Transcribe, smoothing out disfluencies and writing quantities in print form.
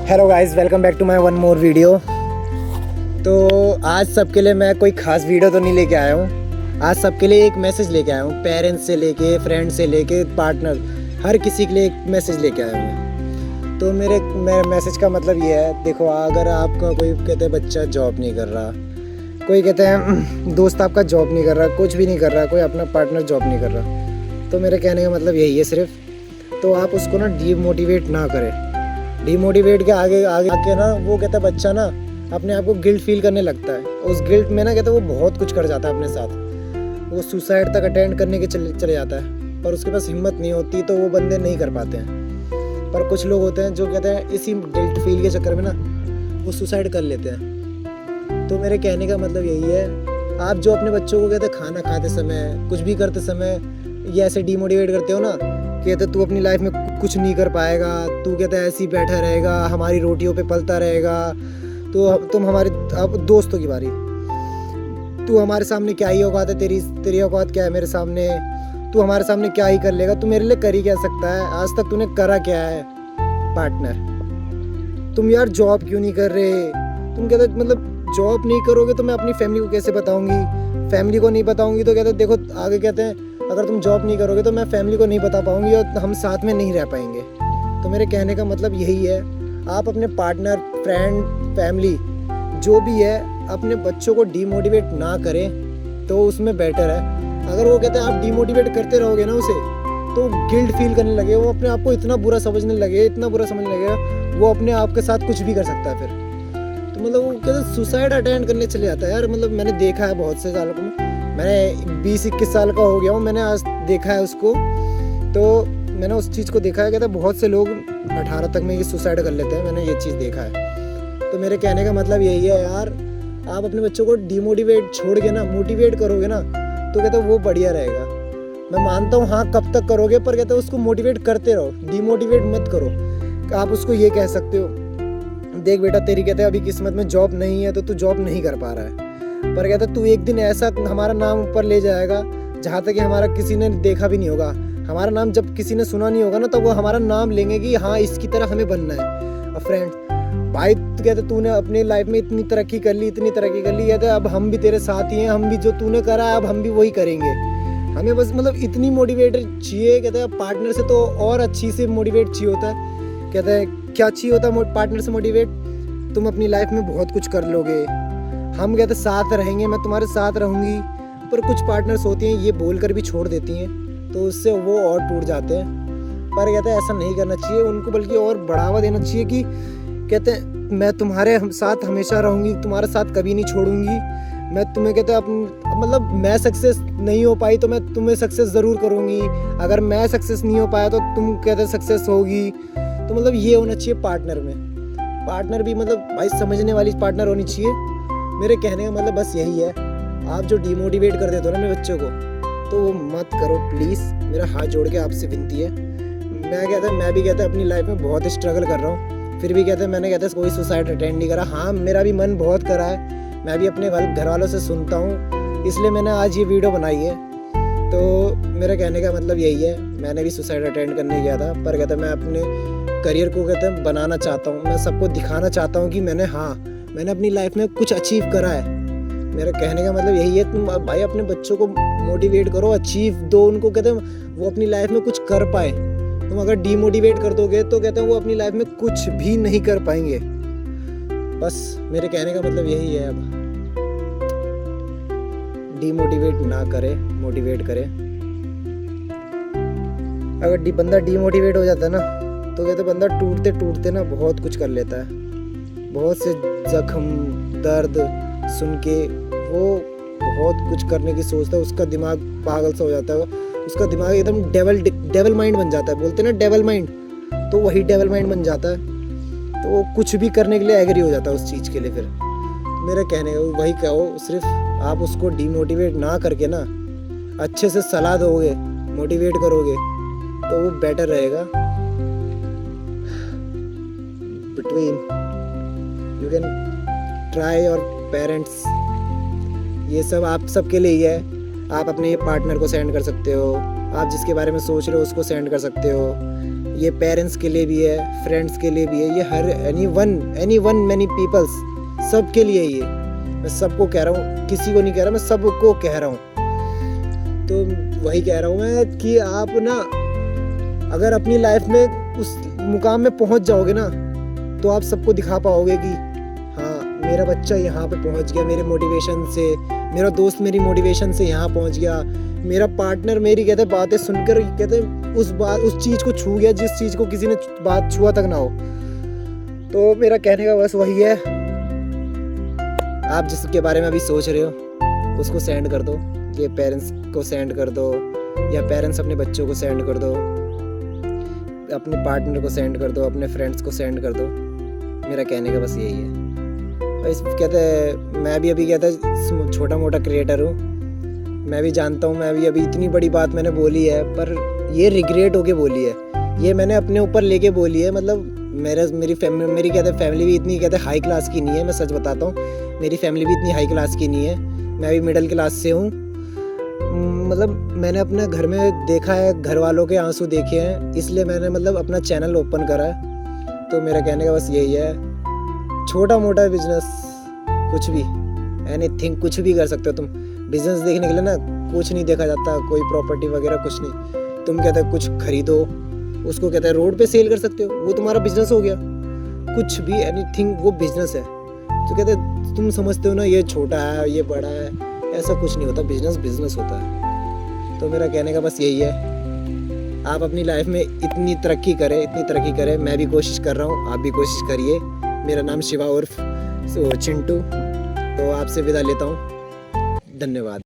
Hello guys, welcome back to my one more video. तो आज सबके लिए मैं कोई ख़ास वीडियो तो नहीं लेके आया हूँ। आज सबके लिए एक मैसेज लेके आया हूँ। पेरेंट्स से लेके, फ्रेंड से लेके, पार्टनर, हर किसी के लिए एक मैसेज लेके आया हूँ मैं। तो मेरे मैसेज का मतलब ये है, देखो, अगर आपका कोई कहते हैं बच्चा जॉब नहीं कर रहा, कोई कहते हैं दोस्त आपका जॉब नहीं कर रहा, कुछ भी नहीं कर रहा, कोई अपना पार्टनर जॉब नहीं कर रहा, तो मेरे कहने का मतलब यही है सिर्फ। तो आप उसको ना डीमोटिवेट ना करें। डीमोटिवेट के आगे आके ना वो कहता है बच्चा ना अपने आप को गिल्ट फील करने लगता है। उस गिल्ट में ना कहता है वो बहुत कुछ कर जाता है अपने साथ। वो सुसाइड तक अटेंड करने के चले जाता है, पर उसके पास हिम्मत नहीं होती, तो वो बंदे नहीं कर पाते हैं। पर कुछ लोग होते हैं जो कहते हैं इसी गिल्ट फील के चक्कर में ना वो सुसाइड कर लेते हैं। तो मेरे कहने का मतलब यही है, आप जो अपने बच्चों को कहते हैं खाना खाते समय, कुछ भी करते समय ये ऐसे डीमोटिवेट करते हो ना, कहते तू अपनी लाइफ में कुछ नहीं कर पाएगा, तू कहता है ऐसे ही बैठा रहेगा, हमारी रोटियों पे पलता रहेगा, तो तुम हमारे अब दोस्तों की बारी, तू हमारे सामने क्या ही औकात है, तेरी औकात क्या है मेरे सामने, तू हमारे सामने क्या ही कर लेगा, तू मेरे लिए कर ही क्या सकता है, आज तक तूने करा क्या है पार्टनर, तुम यार जॉब क्यों नहीं कर रहे, तुम कहते मतलब जॉब नहीं करोगे तो मैं अपनी फैमिली को कैसे बताऊंगी, फैमिली को नहीं बताऊंगी तो कहते देखो आगे कहते हैं अगर तुम जॉब नहीं करोगे तो मैं फैमिली को नहीं बता पाऊंगी और हम साथ में नहीं रह पाएंगे। तो मेरे कहने का मतलब यही है, आप अपने पार्टनर, फ्रेंड, फैमिली जो भी है अपने बच्चों को डीमोटिवेट ना करें तो उसमें बेटर है। अगर वो कहते हैं आप डीमोटिवेट करते रहोगे ना उसे, तो गिल्ट फील करने लगे, वो अपने आप को इतना बुरा समझने लगेगा, वो अपने आप के साथ कुछ भी कर सकता है फिर। तो मतलब वो कहते हैं सुसाइड अटेंड करने चले जाता है यार। मतलब मैंने देखा है बहुत से सालों को, मैंने 20-21 साल का हो गया हूँ, मैंने आज देखा है उसको, तो मैंने उस चीज़ को देखा है। कहता है बहुत से लोग 18 तक में ये सुसाइड कर लेते हैं, मैंने ये चीज़ देखा है। तो मेरे कहने का मतलब यही है यार, आप अपने बच्चों को डीमोटिवेट छोड़ के ना मोटिवेट करोगे ना, तो कहते हैं वो बढ़िया रहेगा। मैं मानता हूँ हाँ कब तक करोगे, पर कहते हैं उसको मोटिवेट करते रहो, डीमोटिवेट मत करो। आप उसको ये कह सकते हो, देख बेटा तेरी कहते हैं अभी किस्मत में जॉब नहीं है तो तू जॉब नहीं कर पा रहा है, पर कहता तू एक दिन ऐसा हमारा नाम ऊपर ले जाएगा जहाँ तक कि हमारा किसी ने देखा भी नहीं होगा, हमारा नाम जब किसी ने सुना नहीं होगा ना, तब वो हमारा नाम लेंगे कि हाँ इसकी तरह हमें बनना है। और फ्रेंड भाई कहते तूने अपनी लाइफ में इतनी तरक्की कर ली, कहते अब हम भी तेरे साथ ही हैं, हम भी जो तूने करा है अब हम भी वही करेंगे। हमें बस मतलब इतनी मोटिवेटर चाहिए, कहते हैं पार्टनर से तो और अच्छी से मोटिवेट चाहिए होता है। कहते हैं क्या चाहिए होता है पार्टनर से मोटिवेट, तुम अपनी लाइफ में बहुत कुछ कर लोगे, हम कहते साथ रहेंगे, मैं तुम्हारे साथ रहूँगी। पर कुछ पार्टनर्स होती हैं ये बोलकर भी छोड़ देती हैं, तो उससे वो और टूट जाते हैं। पर कहते हैं ऐसा नहीं करना चाहिए उनको, बल्कि और बढ़ावा देना चाहिए कि कहते हैं मैं तुम्हारे साथ हमेशा रहूँगी, तुम्हारे साथ कभी नहीं छोड़ूंगी, मैं तुम्हें कहते हैं मतलब मैं सक्सेस नहीं हो पाई तो मैं तुम्हें सक्सेस ज़रूर करूँगी, अगर मैं सक्सेस नहीं हो पाया तो तुम कहते सक्सेस होगी। तो मतलब ये होना चाहिए पार्टनर में। पार्टनर भी मतलब भाई समझने वाली पार्टनर होनी चाहिए। मेरे कहने का मतलब बस यही है, आप जो डीमोटिवेट कर देते हो ना मेरे बच्चों को, तो वो मत करो प्लीज़, मेरा हाथ जोड़ के आपसे विनती है। मैं भी कहता अपनी लाइफ में बहुत स्ट्रगल कर रहा हूँ, फिर भी कहते मैंने कहते कोई सुसाइड अटेंड नहीं करा। हाँ मेरा भी मन बहुत करा है, मैं भी अपने घर वालों से सुनता हूँ, इसलिए मैंने आज ये वीडियो बनाई है। तो मेरे कहने का मतलब यही है, मैंने भी सुसाइड अटेंड करने गया था, पर कहते मैं अपने करियर को कहते हैं बनाना चाहता हूँ, मैं सबको दिखाना चाहता हूँ कि मैंने अपनी लाइफ में कुछ अचीव करा है। मेरा कहने का मतलब यही है, तुम भाई अपने बच्चों को मोटिवेट करो, अचीव दो उनको, कहते हैं वो अपनी लाइफ में कुछ कर पाए। तुम अगर डीमोटिवेट कर दोगे तो कहते हैं वो अपनी लाइफ में कुछ भी नहीं कर पाएंगे। बस मेरे कहने का मतलब यही है, अब डीमोटिवेट ना करे, मोटिवेट करे। अगर बंदा डीमोटिवेट हो जाता है ना, तो कहते बंदा टूटते टूटते ना बहुत कुछ कर लेता है, बहुत से जख्म दर्द सुन के वो बहुत कुछ करने की सोचता है, उसका दिमाग पागल सा हो जाता है, उसका दिमाग एकदम डेवल माइंड बन जाता है, बोलते हैं ना डेवल माइंड, तो वही डेवल माइंड बन जाता है। तो वो कुछ भी करने के लिए एग्री हो जाता है उस चीज़ के लिए। फिर मेरे कहने का वही कहो, सिर्फ आप उसको डीमोटिवेट ना करके ना अच्छे से सलाह दोगे, मोटिवेट करोगे, तो वो बेटर रहेगा। बिटवीन यू कैन ट्राई और पेरेंट्स, ये सब आप सबके लिए ही है। आप अपने पार्टनर को सेंड कर सकते हो, आप जिसके बारे में सोच रहे हो उसको सेंड कर सकते हो, ये पेरेंट्स के लिए भी है, फ्रेंड्स के लिए भी है, ये हर एनी वन मैनी पीपल्स, सब के लिए ये। मैं सबको कह रहा हूँ, किसी को नहीं कह रहा, मैं सबको कह रहा हूँ। तो वही कह रहा हूँ मैं कि आप ना अगर अपनी लाइफ में उस मुकाम में पहुँच जाओगे ना, तो आप सबको दिखा पाओगे कि हाँ मेरा बच्चा यहाँ पे पहुँच गया मेरे मोटिवेशन से, मेरा दोस्त मेरी मोटिवेशन से यहाँ पहुँच गया, मेरा पार्टनर मेरी कहते बातें सुनकर कहते उस चीज़ को छू गया जिस चीज़ को किसी ने बात छुआ तक ना हो। तो मेरा कहने का बस वही है, आप जिसके बारे में अभी सोच रहे हो उसको सेंड कर दो, ये पेरेंट्स को सेंड कर दो, या पेरेंट्स अपने बच्चों को सेंड कर दो, अपने पार्टनर को सेंड कर दो, अपने फ्रेंड्स को सेंड कर दो। मेरा कहने का बस यही है। और इस कहते हैं मैं भी अभी कहता है छोटा मोटा क्रिएटर हूँ, मैं भी जानता हूँ, मैं भी अभी इतनी बड़ी बात मैंने बोली है, पर ये रिग्रेट होके बोली है, ये मैंने अपने ऊपर लेके बोली है। मतलब मेरी कहते फैमिली भी इतनी कहते हाई क्लास की नहीं है, मैं सच बताता हूँ, मेरी फैमिली भी इतनी हाई क्लास की नहीं है, मैं भी मिडिल क्लास से हूँ। मतलब मैंने अपने घर में देखा है, घर वालों के आंसू देखे हैं, इसलिए मैंने मतलब अपना चैनल ओपन करा है। तो मेरा कहने का बस यही है, छोटा मोटा बिजनेस कुछ भी, एनीथिंग कुछ भी कर सकते हो तुम। बिजनेस देखने के लिए ना कुछ नहीं देखा जाता, कोई प्रॉपर्टी वगैरह कुछ नहीं। तुम कहते हो कुछ खरीदो, उसको कहते हैं रोड पे सेल कर सकते हो, वो तुम्हारा बिजनेस हो गया। कुछ भी एनीथिंग वो बिजनेस है। तो कहते तुम समझते हो ना ये छोटा है ये बड़ा है, ऐसा कुछ नहीं होता, बिजनेस बिजनेस होता है। तो मेरा कहने का बस यही है, आप अपनी लाइफ में इतनी तरक्की करें, मैं भी कोशिश कर रहा हूँ, आप भी कोशिश करिए। मेरा नाम शिवा उर्फ चिंटू, तो आपसे विदा लेता हूँ, धन्यवाद।